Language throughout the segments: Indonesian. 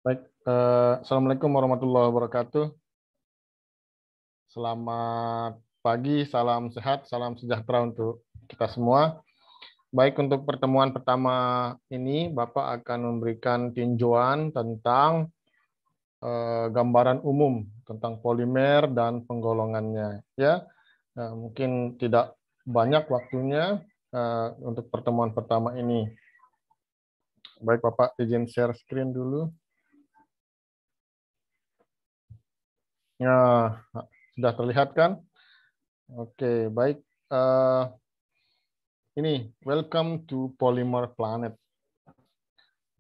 Baik, Assalamualaikum warahmatullahi wabarakatuh. Selamat pagi, salam sehat, salam sejahtera untuk kita semua. Baik, untuk pertemuan pertama ini, Bapak akan memberikan tinjauan tentang gambaran umum tentang polimer dan penggolongannya. Ya, mungkin tidak banyak waktunya untuk pertemuan pertama ini. Baik, Bapak izin share screen dulu. Ya, sudah terlihat kan? Oke, baik. Ini, welcome to Polymer Planet.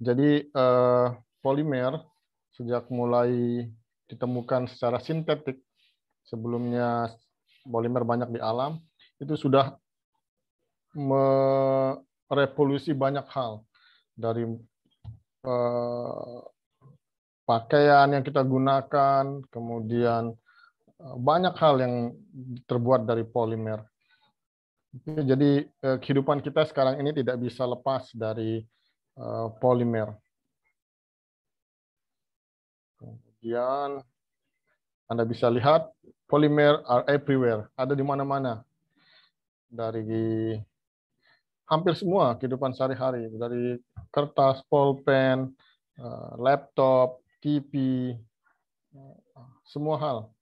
Jadi, polimer sejak mulai ditemukan secara sintetik, sebelumnya polimer banyak di alam, itu sudah merevolusi banyak hal. Dari pakaian yang kita gunakan, kemudian banyak hal yang terbuat dari polimer. Jadi kehidupan kita sekarang ini tidak bisa lepas dari polimer. Kemudian Anda bisa lihat polimer are everywhere, ada di mana-mana. Dari hampir semua kehidupan sehari-hari, dari kertas, pulpen, laptop, TV, semua hal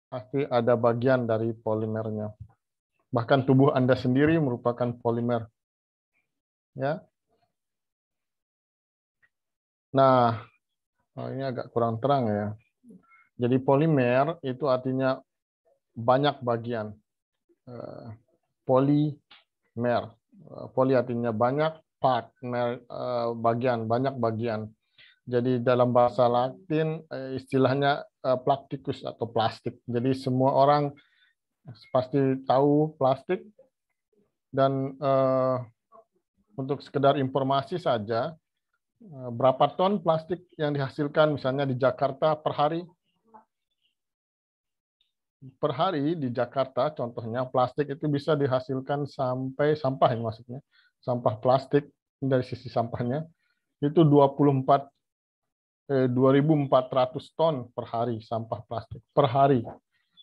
pasti ada bagian dari polimernya. Bahkan tubuh Anda sendiri merupakan polimer. Ya. Nah, ini agak kurang terang ya. Jadi polimer itu artinya banyak bagian. Polimer. Poli artinya banyak, part, bagian, banyak bagian. Jadi dalam bahasa Latin istilahnya plasticus atau plastik. Jadi semua orang pasti tahu plastik. Dan untuk sekedar informasi saja, berapa ton plastik yang dihasilkan misalnya di Jakarta per hari? Per hari di Jakarta, contohnya plastik itu bisa dihasilkan sampai sampah, ini maksudnya sampah plastik dari sisi sampahnya itu 2.400 ton per hari sampah plastik per hari.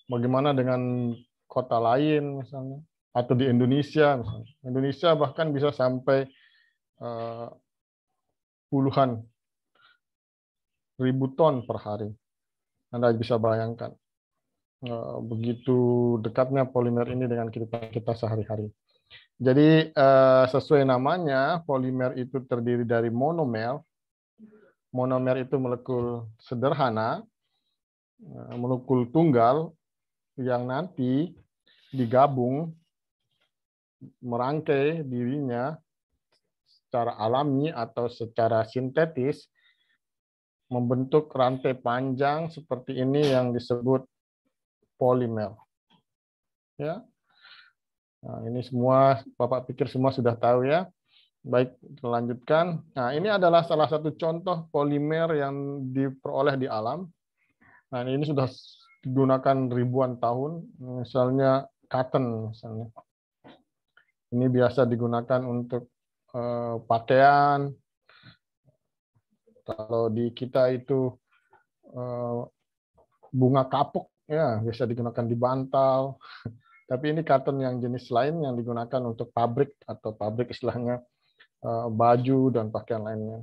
Bagaimana dengan kota lain misalnya atau di Indonesia misalnya? Indonesia bahkan bisa sampai puluhan ribu ton per hari. Anda bisa bayangkan begitu dekatnya polimer ini dengan kehidupan kita sehari-hari. Jadi sesuai namanya, polimer itu terdiri dari monomer. Monomer itu molekul sederhana, molekul tunggal yang nanti digabung merangkai dirinya secara alami atau secara sintetis membentuk rantai panjang seperti ini yang disebut polimer. Ya. Nah, ini semua Bapak pikir semua sudah tahu ya. Baik, lanjutkan. Nah, ini adalah salah satu contoh polimer yang diperoleh di alam. Nah, ini sudah digunakan ribuan tahun, misalnya cotton misalnya. Ini biasa digunakan untuk pakaian. Kalau di kita itu bunga kapuk ya, biasa digunakan di bantal. Tapi ini cotton yang jenis lain yang digunakan untuk pabrik atau pabrik istilahnya baju dan pakaian lainnya.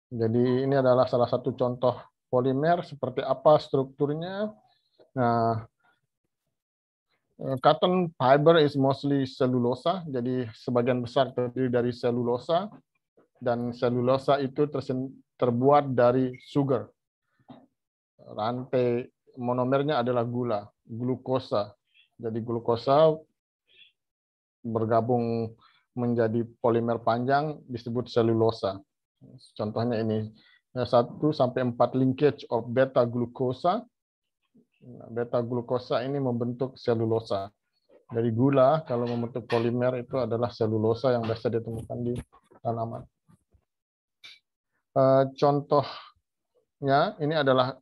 Jadi ini adalah salah satu contoh polimer seperti apa strukturnya. Nah, cotton fiber is mostly selulosa, jadi sebagian besar terdiri dari selulosa, dan selulosa itu terbuat dari sugar. Rantai monomernya adalah gula, glukosa. Jadi glukosa bergabung menjadi polimer panjang disebut selulosa. Contohnya ini 1-4 linkage of beta glukosa. Beta glukosa ini membentuk selulosa. Dari gula, kalau membentuk polimer itu adalah selulosa yang biasa ditemukan di tanaman. Contohnya ini adalah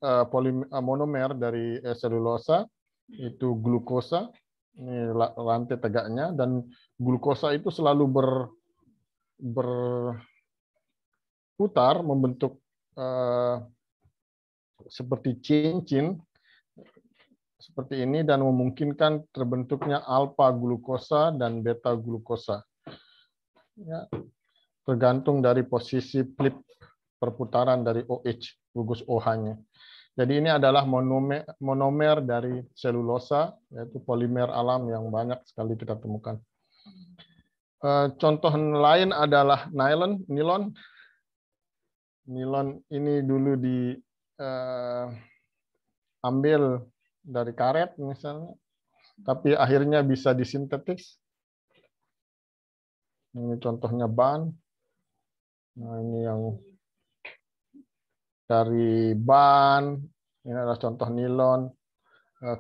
monomer dari selulosa, itu glukosa. Ini rantai tegaknya, dan glukosa itu selalu berputar membentuk seperti cincin seperti ini dan memungkinkan terbentuknya alfa glukosa dan beta glukosa. Ya, tergantung dari posisi flip perputaran dari OH, gugus OH-nya. Jadi ini adalah monomer dari selulosa, yaitu polimer alam yang banyak sekali kita temukan. Contoh lain adalah nilon. Nilon ini dulu diambil dari karet misalnya, tapi akhirnya bisa disintetis. Ini contohnya ban. Nah, ini yang dari ban. Ini adalah contoh nilon.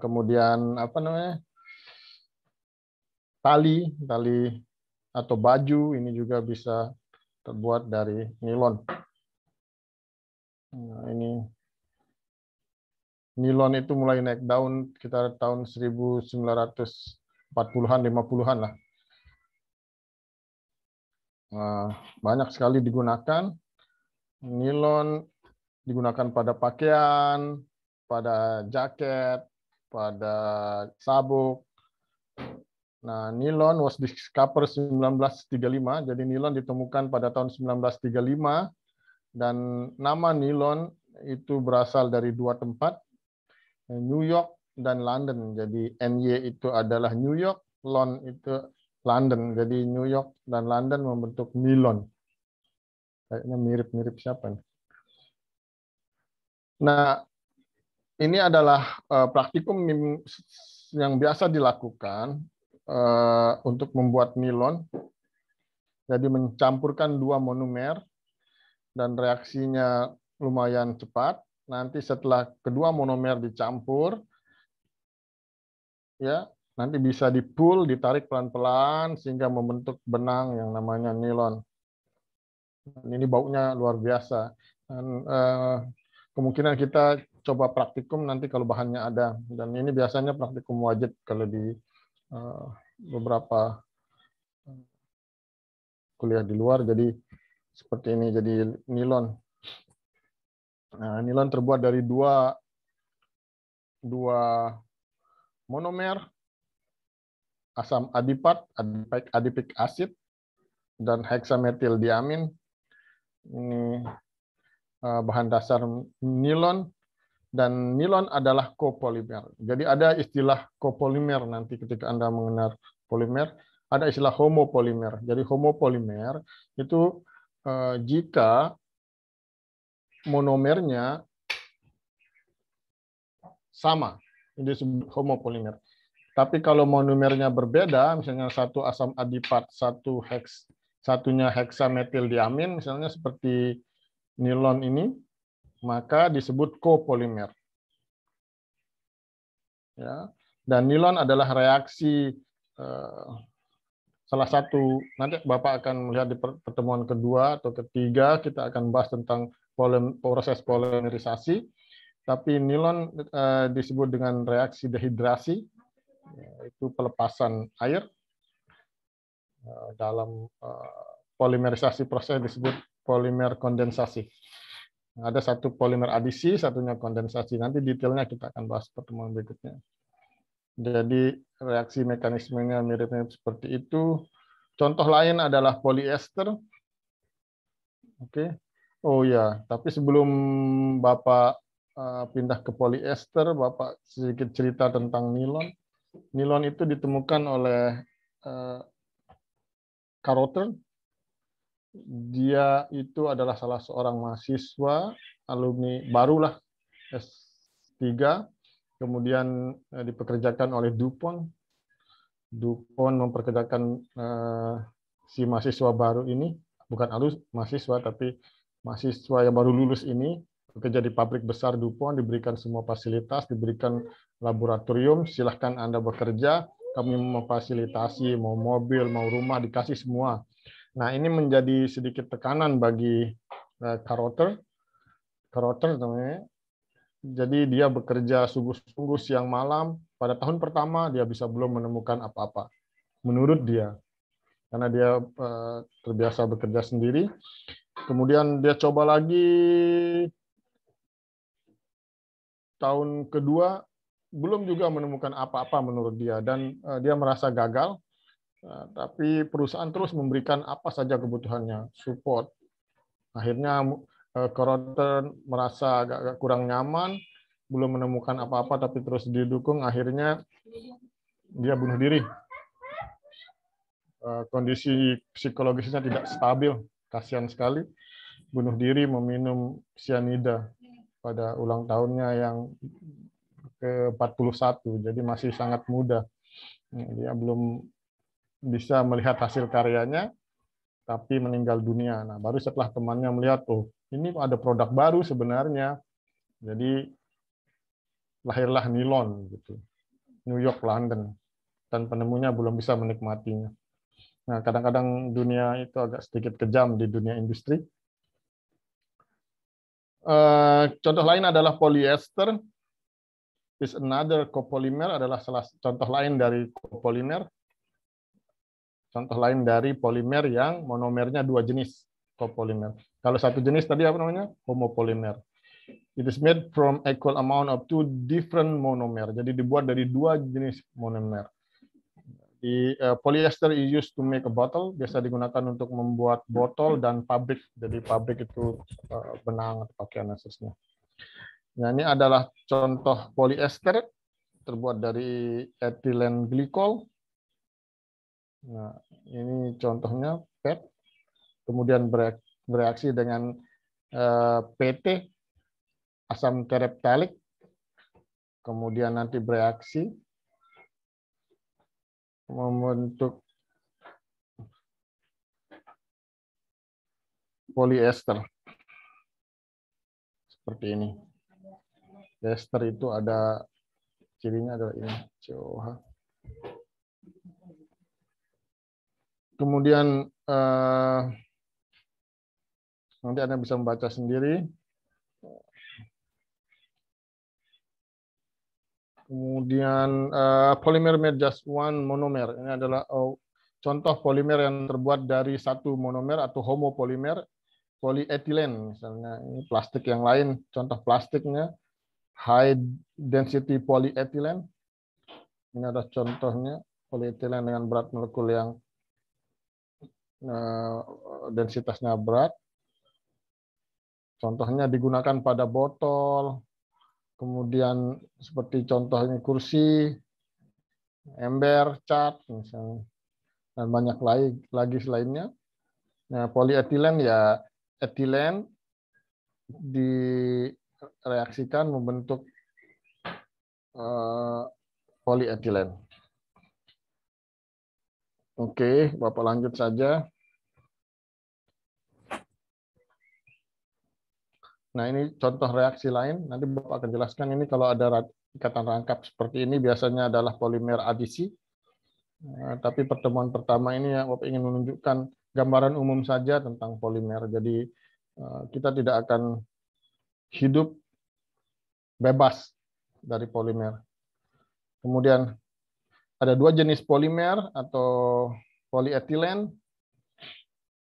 Kemudian apa namanya? Tali atau baju ini juga bisa terbuat dari nilon. Nah, ini nilon itu mulai naik daun sekitar tahun 1940-an, 50-an lah. Nah, banyak sekali digunakan. Nilon digunakan pada pakaian, pada jaket, pada sabuk. Nah, nilon was discovered 1935, jadi nilon ditemukan pada tahun 1935, dan nama nilon itu berasal dari dua tempat, New York dan London. Jadi NY itu adalah New York, Lon itu London. Jadi New York dan London membentuk nilon. Kayaknya mirip-mirip siapa nih? Nah, ini adalah praktikum yang biasa dilakukan untuk membuat nilon. Jadi mencampurkan dua monomer dan reaksinya lumayan cepat. Nanti setelah kedua monomer dicampur, ya nanti bisa di-pull, ditarik pelan-pelan sehingga membentuk benang yang namanya nilon. Ini baunya luar biasa. Dan, kemungkinan kita coba praktikum nanti kalau bahannya ada. Dan ini biasanya praktikum wajib kalau di beberapa kuliah di luar. Jadi seperti ini, jadi nilon. Nah, nilon terbuat dari dua monomer, asam adipat, adipic acid, dan hexamethyl-diamin. Ini bahan dasar nilon, dan nilon adalah copolimer. Jadi ada istilah copolimer nanti ketika Anda mengenal polimer, ada istilah homopolimer. Jadi homopolimer itu jika monomernya sama, ini disebut homopolimer. Tapi kalau monomernya berbeda, misalnya satu asam adipat, satunya hexamethyl-diamin, misalnya seperti nilon ini, maka disebut copolimer. Ya. Dan nilon adalah reaksi salah satu, nanti Bapak akan melihat di pertemuan kedua atau ketiga, kita akan bahas tentang proses polimerisasi. Tapi nilon disebut dengan reaksi dehidrasi, yaitu pelepasan air. Dalam polimerisasi proses disebut polimer kondensasi. Ada satu polimer adisi, satunya kondensasi. Nanti detailnya kita akan bahas pertemuan berikutnya. Jadi reaksi mekanismenya mirip-mirip seperti itu. Contoh lain adalah polyester. Oke. Oh ya, tapi sebelum Bapak pindah ke polyester, Bapak sedikit cerita tentang nilon. Nilon itu ditemukan oleh Carothers. Dia itu adalah salah seorang mahasiswa alumni barulah S3, kemudian dipekerjakan oleh DuPont. DuPont mempekerjakan si mahasiswa baru ini, bukan mahasiswa, tapi mahasiswa yang baru lulus ini bekerja di pabrik besar DuPont, diberikan semua fasilitas, diberikan laboratorium, silahkan Anda bekerja, kami memfasilitasi, mau mobil, mau rumah, dikasih semua. Nah, ini menjadi sedikit tekanan bagi Carothers namanya. Jadi dia bekerja sungguh-sungguh siang malam. Pada tahun pertama dia bisa belum menemukan apa-apa, menurut dia, karena dia terbiasa bekerja sendiri. Kemudian dia coba lagi tahun kedua, belum juga menemukan apa-apa menurut dia, dan dia merasa gagal. Tapi perusahaan terus memberikan apa saja kebutuhannya, support. Akhirnya Corotter merasa agak kurang nyaman, belum menemukan apa-apa tapi terus didukung. Akhirnya dia bunuh diri. Kondisi psikologisnya tidak stabil, kasihan sekali. Bunuh diri meminum cyanida pada ulang tahunnya yang ke-41, jadi masih sangat muda. Dia belum bisa melihat hasil karyanya, tapi meninggal dunia. Nah, baru setelah temannya melihat, oh, ini ada produk baru sebenarnya. Jadi lahirlah nilon gitu. New York, London. Dan penemunya belum bisa menikmatinya. Nah, kadang-kadang dunia itu agak sedikit kejam di dunia industri. Contoh lain adalah polyester. Is another copolymer, adalah contoh lain dari copolymer. Contoh lain dari polimer yang monomernya dua jenis, copolymer. Kalau satu jenis tadi apa namanya? Homopolymer. It is made from equal amount of two different monomer. Jadi dibuat dari dua jenis monomer. Di polyester is used to make a bottle, biasa digunakan untuk membuat botol dan pabrik. Jadi pabrik itu benang atau pakaian dan seterusnya. Nah, ini adalah contoh polyester terbuat dari ethylene glycol. Nah, ini contohnya PET. Kemudian bereaksi dengan PT, asam terephthalic. Kemudian nanti bereaksi membentuk polyester. Seperti ini. Ester itu ada cirinya adalah ini, COH. Kemudian nanti Anda bisa membaca sendiri. Kemudian polymer made just one monomer. Ini adalah contoh polimer yang terbuat dari satu monomer atau homopolimer, polyethylene misalnya. Ini plastik yang lain, contoh plastiknya high density polyethylene. Ini adalah contohnya polyethylene dengan berat molekul yang densitasnya berat. Contohnya digunakan pada botol, kemudian seperti contohnya kursi, ember, cat, misalnya, dan banyak lagi selainnya. Nah, polyethylene ya etilen direaksikan membentuk polyethylene. Oke, Bapak lanjut saja. Nah, ini contoh reaksi lain. Nanti Bapak akan jelaskan ini kalau ada ikatan rangkap seperti ini biasanya adalah polimer adisi. Tapi pertemuan pertama ini ya Bapak ingin menunjukkan gambaran umum saja tentang polimer. Jadi kita tidak akan hidup bebas dari polimer. Kemudian ada dua jenis polimer atau polyethylene.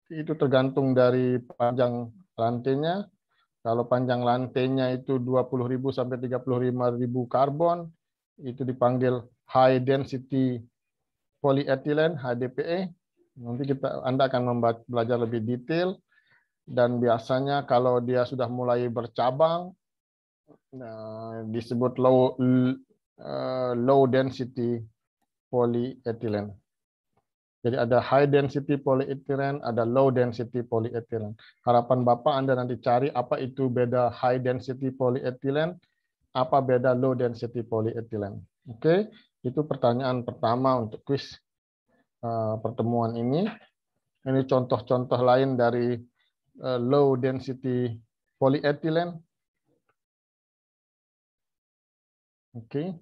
Itu tergantung dari panjang rantainya. Kalau panjang lantainya itu 20.000 sampai 35.000 karbon, itu dipanggil high density polyethylene, HDPE. Nanti Anda akan belajar lebih detail. Dan biasanya kalau dia sudah mulai bercabang, disebut low density polyethylene. Jadi ada high density polyethylene, ada low density polyethylene. Harapan Bapak Anda nanti cari apa itu beda high density polyethylene, apa beda low density polyethylene. Oke, itu pertanyaan pertama untuk kuis pertemuan ini. Ini contoh-contoh lain dari low density polyethylene. Oke.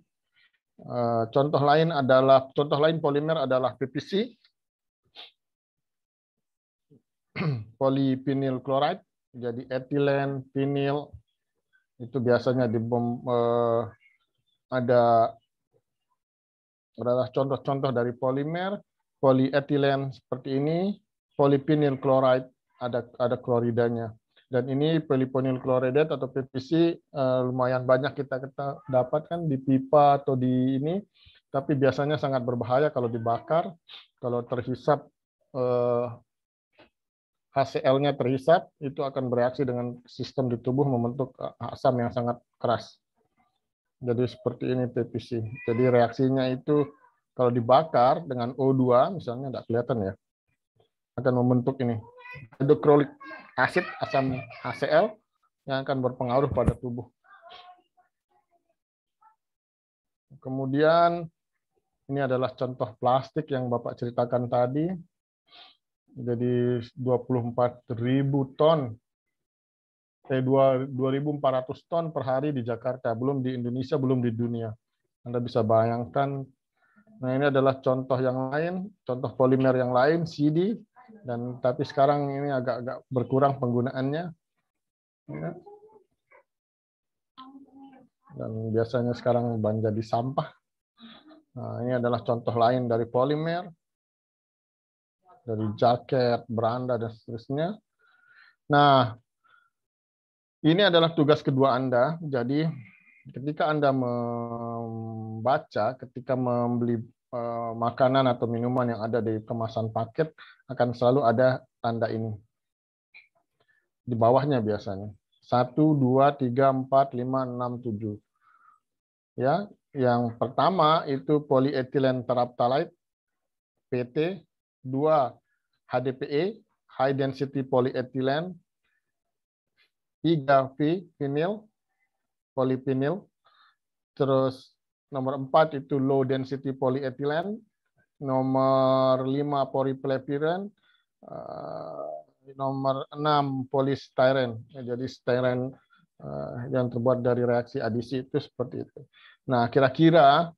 Contoh lain polimer adalah PVC. Polyvinyl chloride, jadi etilen, vinil, itu biasanya adalah contoh-contoh dari polimer. Polyethylene seperti ini, polyvinyl chloride ada kloridanya. Dan ini polyvinyl chloride atau PVC lumayan banyak kita dapatkan di pipa atau di ini, tapi biasanya sangat berbahaya kalau dibakar. Kalau terhisap HCl-nya terhisap, itu akan bereaksi dengan sistem di tubuh membentuk asam yang sangat keras. Jadi seperti ini PVC. Jadi reaksinya itu kalau dibakar dengan O2, misalnya tidak kelihatan ya, akan membentuk ini hidroklorik asid asam HCl yang akan berpengaruh pada tubuh. Kemudian ini adalah contoh plastik yang Bapak ceritakan tadi. Jadi 24.000 ton, 2.400 ton per hari di Jakarta, belum di Indonesia, belum di dunia. Anda bisa bayangkan. Nah, ini adalah contoh yang lain, contoh polimer yang lain, CD, dan tapi sekarang ini agak-agak berkurang penggunaannya. Ya. Dan biasanya sekarang jadi sampah. Nah, ini adalah contoh lain dari polimer, dari jaket, beranda, dan seterusnya. Nah, ini adalah tugas kedua Anda. Jadi, ketika Anda membaca, ketika membeli makanan atau minuman yang ada di kemasan paket, akan selalu ada tanda ini. Di bawahnya biasanya. 1, 2, 3, 4, 5, 6, 7. Ya, yang pertama itu polyethylene terephthalate, PT. 2, HDPE, high density polyethylene. 3, vinyl, polyvinyl. Terus nomor 4 itu low density polyethylene. Nomor 5 polypropylen. Nomor 6 polystyrene. Jadi styren yang terbuat dari reaksi adisi itu seperti itu. Nah, kira-kira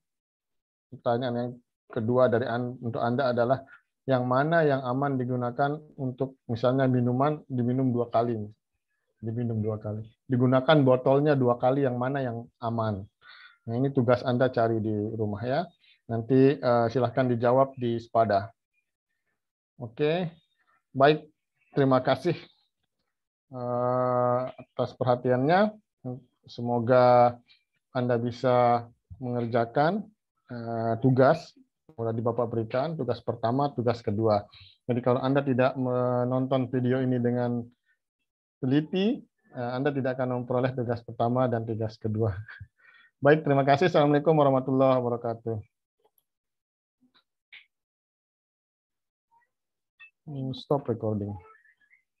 pertanyaan yang kedua dari untuk Anda adalah yang mana yang aman digunakan untuk misalnya minuman diminum 2 kali. Diminum 2 kali. Digunakan botolnya 2 kali, yang mana yang aman. Nah, ini tugas Anda cari di rumah ya. Nanti silahkan dijawab di Spada. Oke, baik. Terima kasih atas perhatiannya. Semoga Anda bisa mengerjakan tugas yang di Bapak berikan, tugas pertama, tugas kedua. Jadi kalau Anda tidak menonton video ini dengan teliti, Anda tidak akan memperoleh tugas pertama dan tugas kedua. Baik, terima kasih. Assalamualaikum warahmatullahi wabarakatuh. Stop recording.